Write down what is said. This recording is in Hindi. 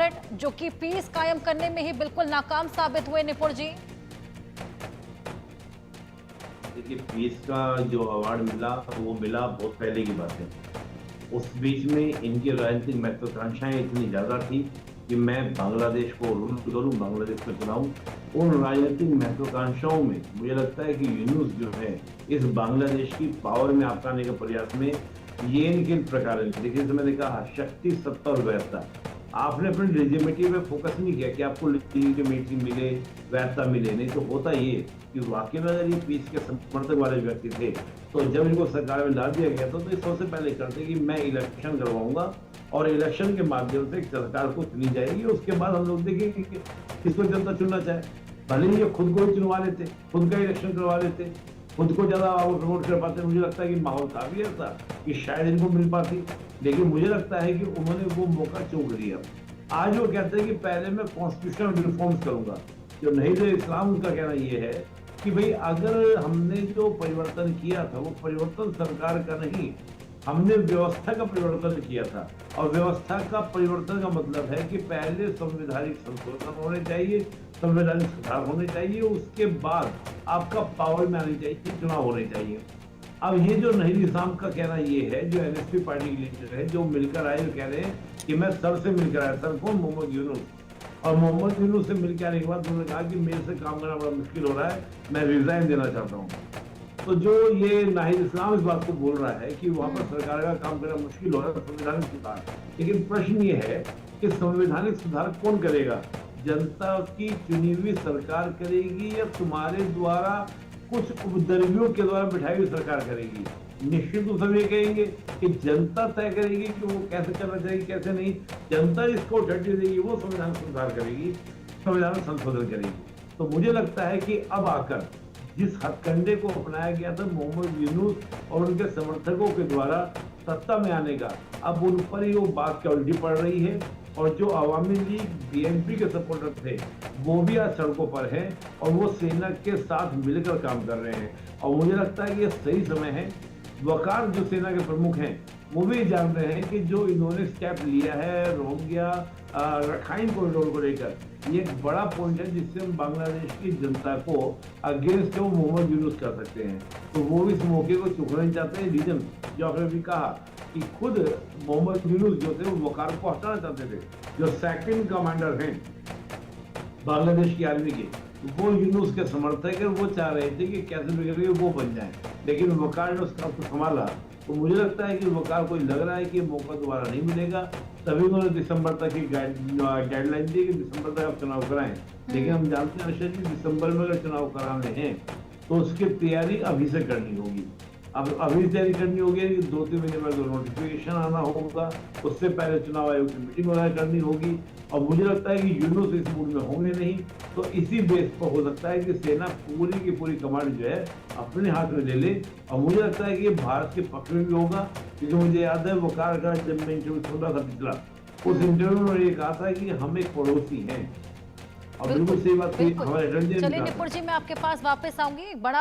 अवार्ड जो कि पीस कायम करने में ही बिल्कुल नाकाम साबित हुए निपुण जी। देखिए, पीस का जो अवार्ड मिला वो मिला बहुत पहले की बात है। उस बीच में इनकी राजनीतिक महत्वाकांक्षाएं इतनी ज्यादा थी कि मैं बांग्लादेश को रूल करूं, बांग्लादेश को चलाऊं। उन राजनीतिक महत्वाकांक्षाओं में मुझे लगता है कि यूनुस जो है इस बांग्लादेश की पावर में आने के प्रयास में ये इनके प्रकार है। देखिए, जैसे मैंने कहा, शक्ति, सत्ता और वैधता। आपने अपनी लेजिटिमेटी पे फोकस नहीं किया कि आपको लेजिटिमेटी मिले, वैधता मिले। नहीं तो होता ये कि वाकई में अगर ये पीस के समर्थक वाले व्यक्ति थे तो जब इनको सरकार में डाल दिया गया था तो ये सबसे पहले करते कि मैं इलेक्शन करवाऊंगा और इलेक्शन के माध्यम से सरकार को चुनी जाएगी। उसके बाद हम लोग देखेंगे कि किसको जनता चुनना चाहे। भले ही ये खुद को ही चुनवा लेते, खुद का इलेक्शन करवा लेते, खुद को ज्यादा प्रमोट कर पाते। मुझे लगता है कि माहौल था भी ऐसा कि शायद इनको मिल पाती, लेकिन मुझे लगता है कि उन्होंने वो मौका चूक लिया। आज वो कहते हैं कि पहले मैं कॉन्स्टिट्यूशनल रिफॉर्म्स करूंगा। जो नहीद इस्लाम, उनका कहना ये है कि भाई अगर हमने जो परिवर्तन किया था वो परिवर्तन सरकार का नहीं, हमने व्यवस्था का परिवर्तन किया था। और व्यवस्था का परिवर्तन का मतलब है कि पहले संवैधानिक संशोधन होने चाहिए, संवैधानिक सुधार होने चाहिए, उसके बाद आपका पावर में आनी चाहिए, चुनाव होने चाहिए। अब ये जो नहीद इस्लाम का कहना ये है, जो एनएसपी पार्टी के लीडर है, जो मिलकर आए, जो कह रहे हैं कि मैं सर से मिलकर आया। सर कौन? मोहम्मद यूनुस। और मोहम्मद यूनुस से मिलकर आने के बाद उन्होंने कहा कि मेरे से काम करना बड़ा मुश्किल हो रहा है, मैं रिजाइन देना चाहता हूँ। तो जो ये नाहिद इस्लाम इस बात को बोल रहा है कि वहां पर सरकार का काम करना मुश्किल हो रहा है, संवैधानिक सुधार। लेकिन प्रश्न ये है कि संवैधानिक सुधार कौन करेगा? जनता की चुनी हुई सरकार करेगी या तुम्हारे द्वारा कुछ उपद्रवियों के द्वारा बिठाई हुई सरकार करेगी? निश्चित रूप से ये कहेंगे कि जनता तय करेगी कि वो कैसे करना चाहिए, कैसे नहीं। जनता इसको डटी देगी, वो संविधान सुधार करेगी, संविधान संशोधन करेगी। तो मुझे लगता है कि अब आकर जिस हथकंडे को अपनाया गया था मोहम्मद यूनुस और उनके समर्थकों के द्वारा सत्ता में आने का, अब उन पर ही वो बात क्या उल्टी पड़ रही है। और जो अवामी लीग बीएनपी के सपोर्टर थे वो भी आज सड़कों पर हैं और वो सेना के साथ मिलकर काम कर रहे हैं। और मुझे लगता है कि ये सही समय है। वकार जो सेना के प्रमुख हैं वो भी जान रहे हैं कि जो इन्होंने स्टेप लिया है रोहिंग्या रखाइन कॉरिडोर को लेकर, ये एक बड़ा पॉइंट है जिससे हम बांग्लादेश की जनता को अगेंस्ट वो मोहम्मद यूनुस कर सकते हैं। तो वो भी इस मौके को चुकना नहीं चाहते हैं। रीजन जो आपने भी कहा कि खुद मोहम्मद यूनुस जो थे वो वकार को हटाना चाहते थे, जो सेकंड कमांडर हैं बांग्लादेश की आर्मी के, वो यूनुस के समर्थक है। वो चाह रहे थे कि कैसे भी करके वो बन जाए, लेकिन वकार ने उसका संभाला। तो मुझे लगता है कि वकार को लग रहा है कि मौका दोबारा नहीं मिलेगा, तभी उन्होंने दिसंबर तक की गाइडलाइन दी कि दिसंबर तक आप चुनाव कराएं। लेकिन हम जानते हैं अर्षद जी, दिसंबर में अगर चुनाव कराने हैं तो उसकी तैयारी अभी से करनी होगी। अब अभी तैयारी करनी होगी कि 2-3 महीने बाद नोटिफिकेशन आना होगा, उससे पहले चुनाव आयोग की मीटिंग वगैरह करनी होगी। और मुझे लगता है कि यूनुस इस मूड में होंगे नहीं, तो इसी बेस पर हो सकता है कि सेना पूरी की पूरी कमांड जो है अपने हाथ में ले ले। और मुझे लगता है कि ये भारत के पक्ष में भी होगा, क्योंकि मुझे याद है वकार का जब मैं इंटरव्यू सुन रहा था पिछला, उस इंटरव्यू में ये कहा था कि हम एक पड़ोसी हैं। और बिल्कुल सही बात हुई, हमारे चलिए निपुण जी, मैं आपके पास वापस आऊंगी। बड़ा